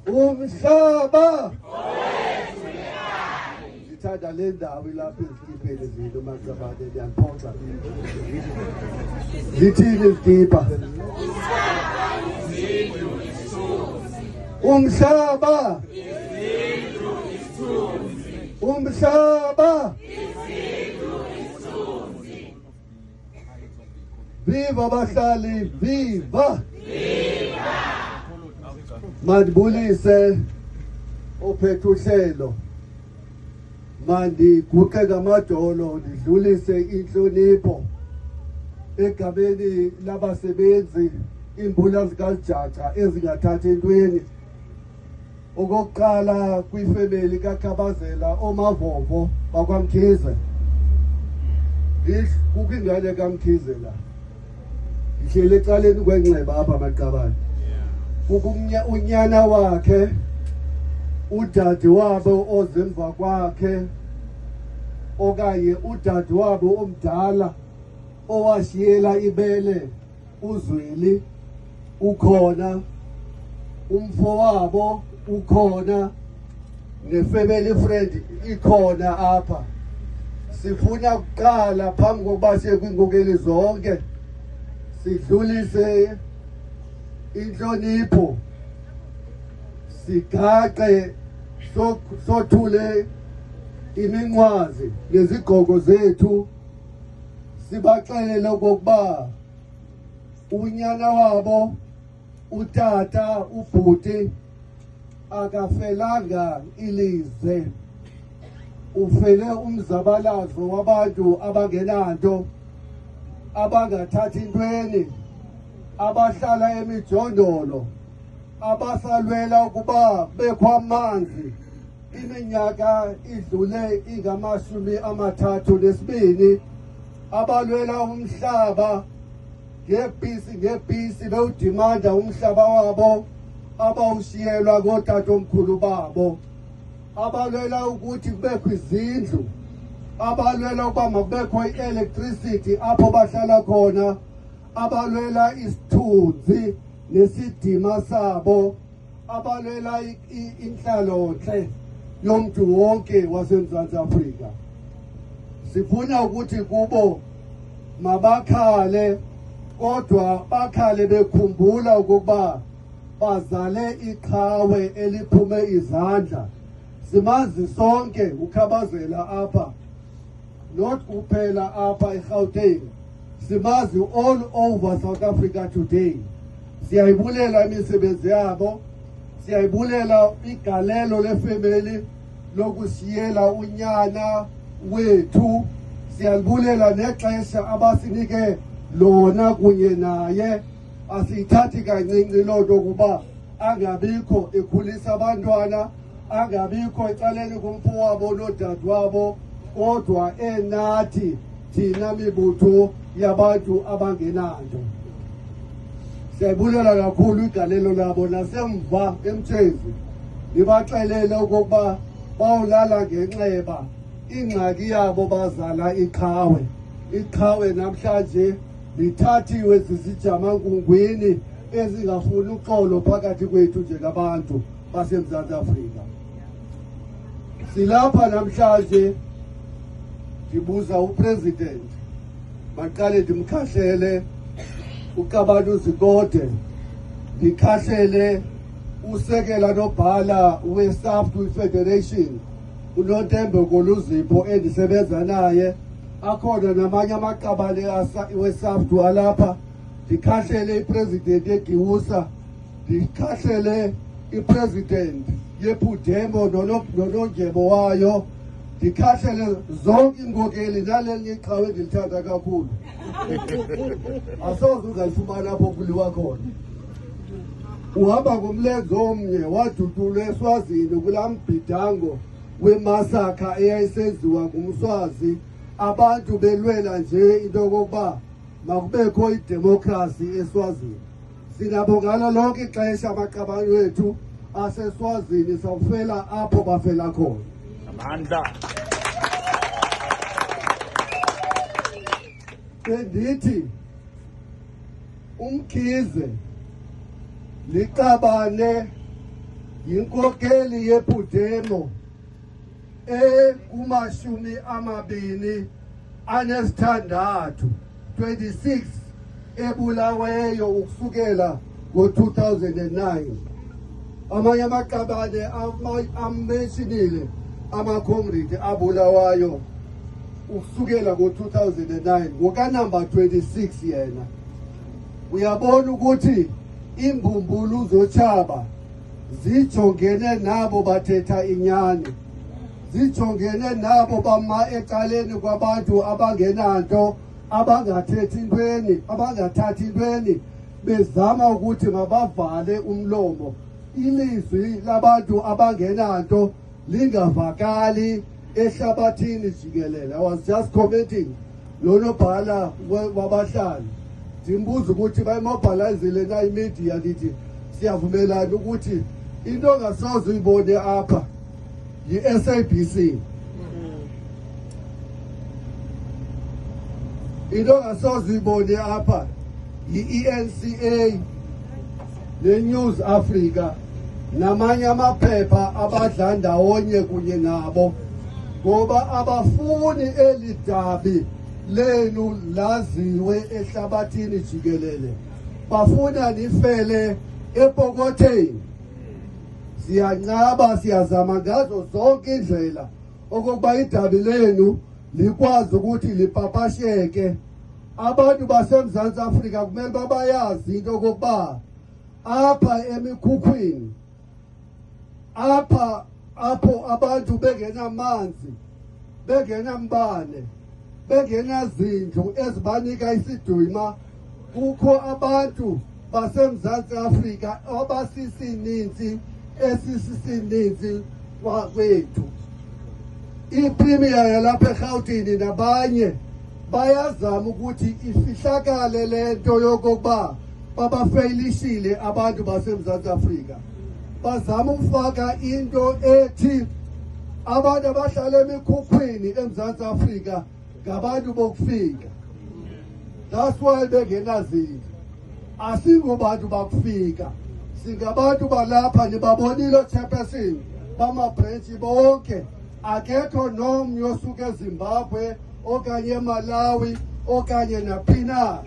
umhlaba ngithanda le ndawo ilapha ezikipeni zethu makusabane ndiyaniphoxa zithini izikipa umhlaba umhlaba viva abahlali viva mandibulise ophethe uhlelo mandiguqe ngamadolo ndidlulise inhlonipho egameni labasebenzi imbula zikaJaca ezingathathi entweni okokuqala kwifemeli kaKhabazela oMavovo bakwaMkhize kukho ingane kaMkhize la ngihlele ecaleni kwenxeba apha amaqabane unyana wakhe udade wabo ozemva kwakhe okanye udade wabo omdala owashiyela ibele uZweli ukhona umfowabo ukhona nefamily friend ikhona apha sifuna ukuqala phambi kokuba siye kwingokeli zonke sidlulise inhlonipho sigaqe sothule iminqwazi nezigqoko zethu sibaxelele okokuba unyana wabo utata ubhuti akafelanga ilize ufele umzabalazo wabantu abangenanto abangathathi intweni abahlala emijondolo abasalwela ukuba bekho amanzi iminyaka idlule ingamashumi 32 abalwela umhlaba ngebhisi bewudimanda umhlaba wabo abawushiyelwa kotatomkhulu babo abalwela ukuthi kubekho izindlu abalwela ukuba makubekho i-electricity apho bahlala khona abalwela isithunzi nesidima sabo abalwela inhlalonhle yomntu wonke waseMzantsi Afrika sifuna ukuthi kubo mabakhale kodwa bakhale bekhumbula ukuba bazale iqhawe eliphume izandla simazi sonke uKhabazela apha not kuphela apha eGauteng simazi all over South Africa today siyayibulela imisebenzi yabo siyayibulela igalelo lefamily lokusiyela unyana wethu siyalibulela nexesha abasinike lona kunye naye asiyithathi kancinci lonto kuba angabikho ekhulisa abantwana angabikho ecaleni kumfowabo nodadewabo kodwa enathi thina mibutho yabantu abangenanto siyayibulela kakhulu igalelo labo nasemva eMthezi nibaxelele ukuba bawulala ngenxeba ingxaki yabo bazala iqhawe namhlanje lithathiwe zizijamangungwini ezingafuni uxolo phakathi kwethu njengabantu baseMzantsi Afrika silapha namhlanje ndibuza upresident maqale ndimkhahlele uQabani Zikode ndikhahlele usekela nobhala weSAFTU Federation uNontembe Koluzipho endisebenza naye akhona namanye amaqabane weSAFTU alapha ndikhahlele ipresident yeGiwusa ndikhahlele ipresident yePhudemo nonondyebo wayo ndikhahlele zonke inkokeli nalelinye iqhawe endilithanda kakhulu asoze uzalifumana apho kuliwa khona uhamba ngomlenze omnye wadudulwa eSwazini kulaa mbhidango wemasakha eyayisenziwa ngumSwazi abantu belwela nje into yokokuba makubekho idemokhrasi eSwazini sinabo ngalo lonke ixesha amaqabane wethu aseSwazini sawufela apho bafela khona amandla bendithi uMkhize liqabane yinkokeli yePudemo kumashumi amabini anesithandathu 26 ebulaweyo ukusukela ngo-2009. Amanye amaqabane amentionile ama-comrade abulawayo ukusukela ngo-2009 ngokanamba 26 yena. Uyabona ukuthi imbumbulu zochaba zijongene nabo bathetha inyani, zijongene nabo bama ecaleni kwabantu abangenanto, abangathethi intweni, abangathathi intweni, bezama ukuthi mabavale umlomo, ilizwi labantu abangenanto lingavakali ehlabathini jikelele. I was just commenting lonobhala wabahlali, ndimbuza ukuthi bayimobilizile na imedia, ndithi siyavumelana ukuthi into ongasoze uyibone apha yi-SABC, into ongasoze uyibone apha yi-ENCA ne-News Africa namanye amaphepha abadla ndawonye kunye nabo, ngoba abafuni eli dabi lenu laziwe ehlabathini jikelele, bafuna nifele epokotheni. Siyancaba, siyazama ngazo zonke indlela okokuba idabi lenu likwazi ukuthi lipapasheke. Abantu baseMzantsi Afrika kumele babayazi into okokuba apha emikhukhwini, apha apho abantu bengenamanzi, bengenambane, bengenazindlu ezibanika isidima, kukho abantu baseMzantsi Afrika abasisininzi esisininzi kwethu. iPremier yalapha eGauteng nabanye bayazama ukuthi ifihlakale lento yokokuba babafeyilishile abantu baseMzantsi Afrika. Bazama ukufaka into ethi abantu abahlala emikhukhwini eMzantsi Afrika ngabantu bokufika. That's why bengenazindlu. Asingobantu bakufika, singabantu balapha. Nibabonile chairperson bamabhrentshi bonke, akekho nomnye osuka eZimbabwe okanye eMalawi okanye naphina.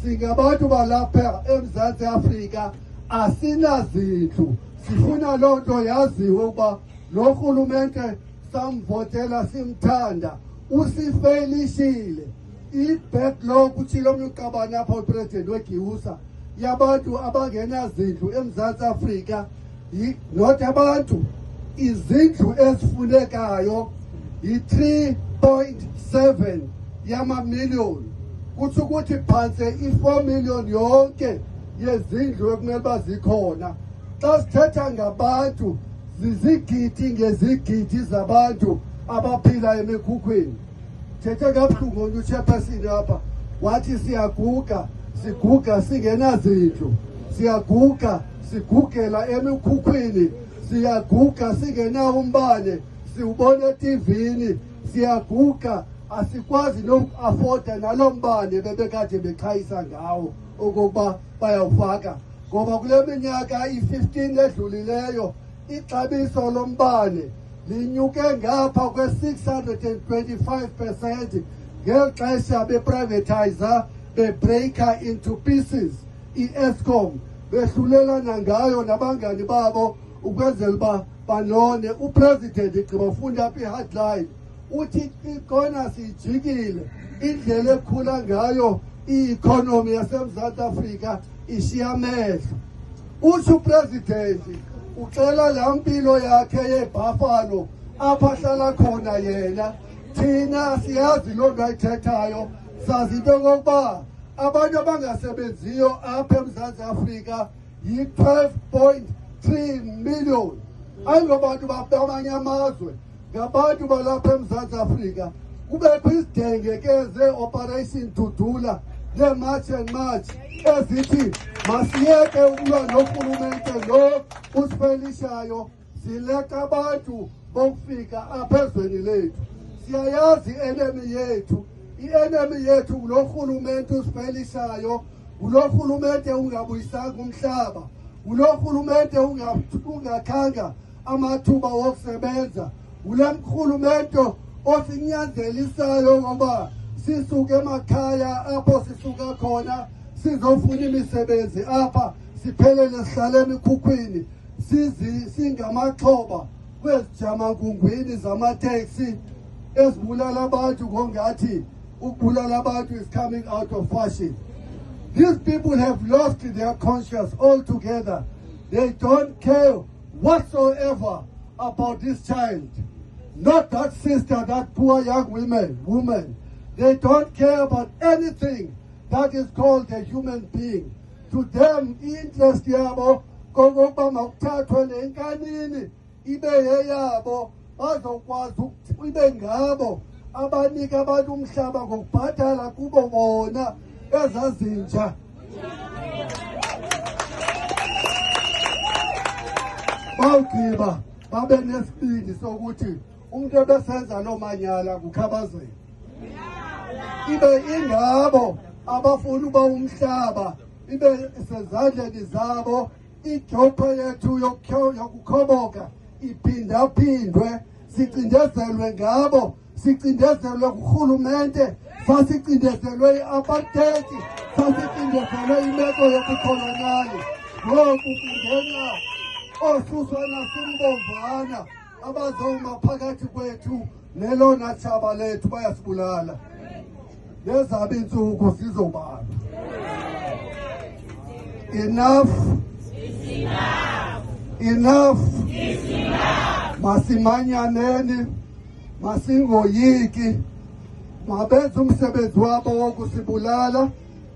Singabantu balapha eMzantsi Afrika, asinazindlu. Sifuna loo nto yaziwe ukuba lo rhulumente samvotela simthanda usifeyilishile. I-backlog utshilo omnye uqabane apha upresident weGiusa yabantu abangenazindlu eMzantsi Afrika, not abantu, izindlu ezifunekayo yi-3.7 yamamiliyoni. Kutsho ukuthi phantse i-4 million yonke yezindlu ekumele uba zikhona. Xa sithetha ngabantu, zizigidi ngezigidi zabantu abaphila emikhukhwini. Thethe kabuhlungu uchairperson apha wathi siyaguga singenazindlu, siyaguga sigugela emikhukhwini, siyaguga singenawo umbane, siwubona eTVini, siyaguga asikwazi noku-afoda nalo mbane bebekade bexhayisa ngawo okokuba bayawufaka. Ngoba kule minyaka i-15 edlulileyo ixabiso lombane linyuke ngapha kwe-625% ngeli xesha beprivatizer, bebreaka into pieces i-Eskom, behlulelana ngayo nabangani babo ukwenzela uba banone. Upresident igqiba ufunda apha i-headline uthi ikona siyijikile indlela ekhula ngayo i-economy yaseMzantsi Afrika ishiya amehlo. Utsho upresident uxela laa mpilo yakhe yeBuffalo apha ahlala khona yena. Thina siyazi loo nto ayithethayo, sazi into yokokuba abantu abangasebenziyo apha eMzantsi Afrika yi-12.3 million. Ayingobantu bamanye amazwe, ngabantu balapha eMzantsi Afrika. Kubekho izidengeke ze-Operation Dudula ne-March and March ezithi masiyeke ukulwa norhulumente lo usifelishayo, sileka abantu bokufika apha ezweni lethu. Siyayazi i-enemy yethu, i-enemy yethu ngulo rhulumente usifelishayo, ngulo rhulumente ungabuyisanga umhlaba, ulohulumente ungakhanga amathuba wokusebenza, ulemkhulumente osinyanzelisayo ngoba sisuke emakhaya apho sisuka khona sizofuna imisebenzi apha siphelele sihlale emikhukhwini singamaxhoba kwezijamakungwini zamateksi ezibulala abantu ngongathi ukubulala abantu is coming out of fashion. These people have lost their conscience altogether. They don't care whatsoever about this child. Not that sister, that poor young woman. They don't care about anything that is called a human being. To them, interest yabo kokuba makuthathwe lenkanini ibe yeyabo bazokwazi ukuthi ibe ngabo abanika abantu umhlaba ngokubhatala kubo bona ezazintsha. Bawugqiba babe nesibindi sokuthi umuntu obesenza lo manyala kukhabazela. Ibe ingabo abafuna uba umhlaba ibe sezandleni zabo, ijopho yethu yokukhoboka iphindaphindwe, sicindezelwe ngabo, sicindezelwe kurhulumente, sasicindezelwe i-apartheid, sasicindezelwe imeko yobukolonali. Ngoku kungena osuswa nasimbomvana abazoma phakathi kwethu nelona thaba lethu bayasibulala. Lezaba insuku zizobala. Enough is enough. Enough is enough. Masimanyaneni, masingoyiki, mabenza umsebenzi wabo wokusibulala,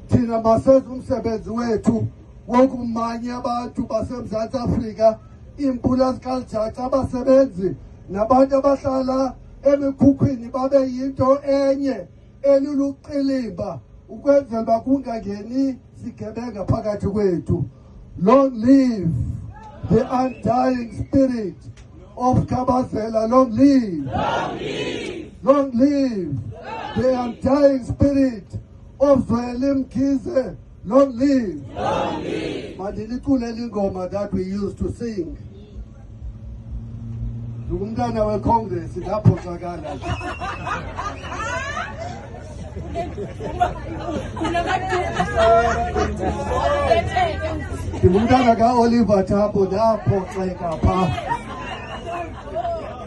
thina masenza umsebenzi wethu wokumanya abantu baseMzantsi Afrika, impula zikaLjaca abasebenzi nabantu abahlala emikhukhwini babe yinto enye eluluqilimba ukwenzela uba kungangeni sigebenga phakathi kwethu. Long live the undying spirit of Kabazela. Long live. Long live. Long live the undying spirit of Zweli Mkhize. Long live. Long live. Mandinicule ingoma that we used to sing. Umntana weCongress ngaphoxakala. Umntana kaOliver Tambo ndaphoxeka pha.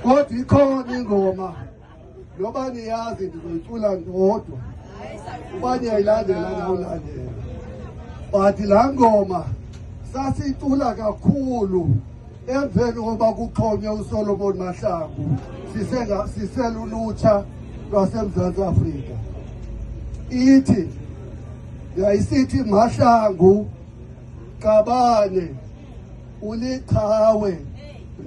Kodwa ikhona ingoma noba niyazi ndizoyicula ndodwa, uba niyayilandela nawulandela. But laa ngoma sasiyicula kakhulu emveni koba kuxhonywe uSolomon Mahlangu siselulutsha lwaseMzantsi Afrika. Ithi yayisithi Mahlangu Qabane uliqhawe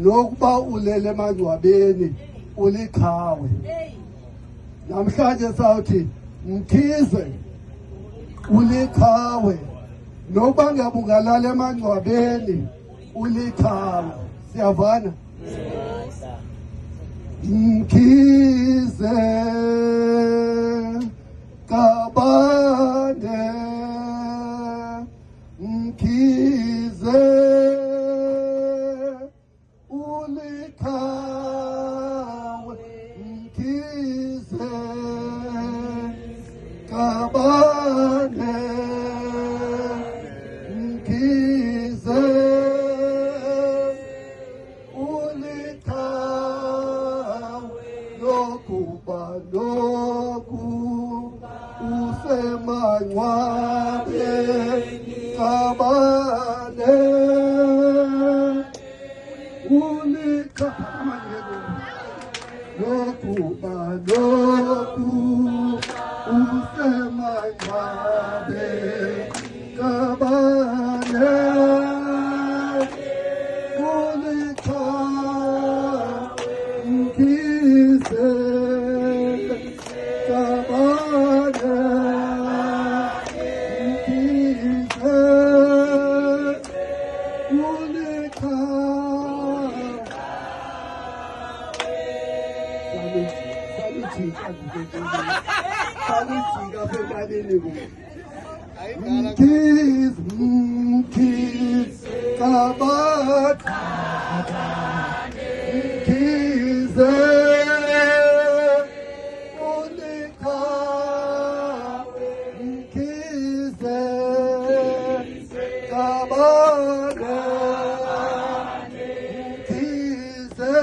nokuba ulele emangcwabeni uliqhawe. Namhlanje sawuthi Mkhize uliqhawe nokuba ngabe ungalala emangcwabeni uliqhawe. Siyavana? Mkhize Qabane, Mkhize uliqhawe, Mkhize Qabane, Mkhize uliqhawe, lokuba loku usemangcwabeni Qabane uliqhawe, lokuba loku usemangcwabeni Qabane uliqhawe, Mkhize Qabane, Mkhize uliqhawe. Saluthi kaphe kanini ku. Mkhize, Mkhize Kabat Kize Unika Kize Kabat Kize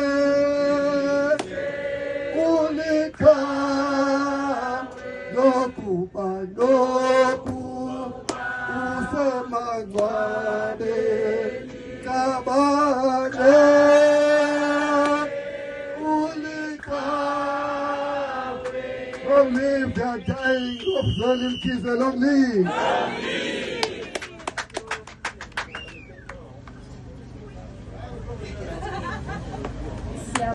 Unika Nokuba Noku Usemangwane Kabane Ulika Long live the dying of Salim Kiza, long live!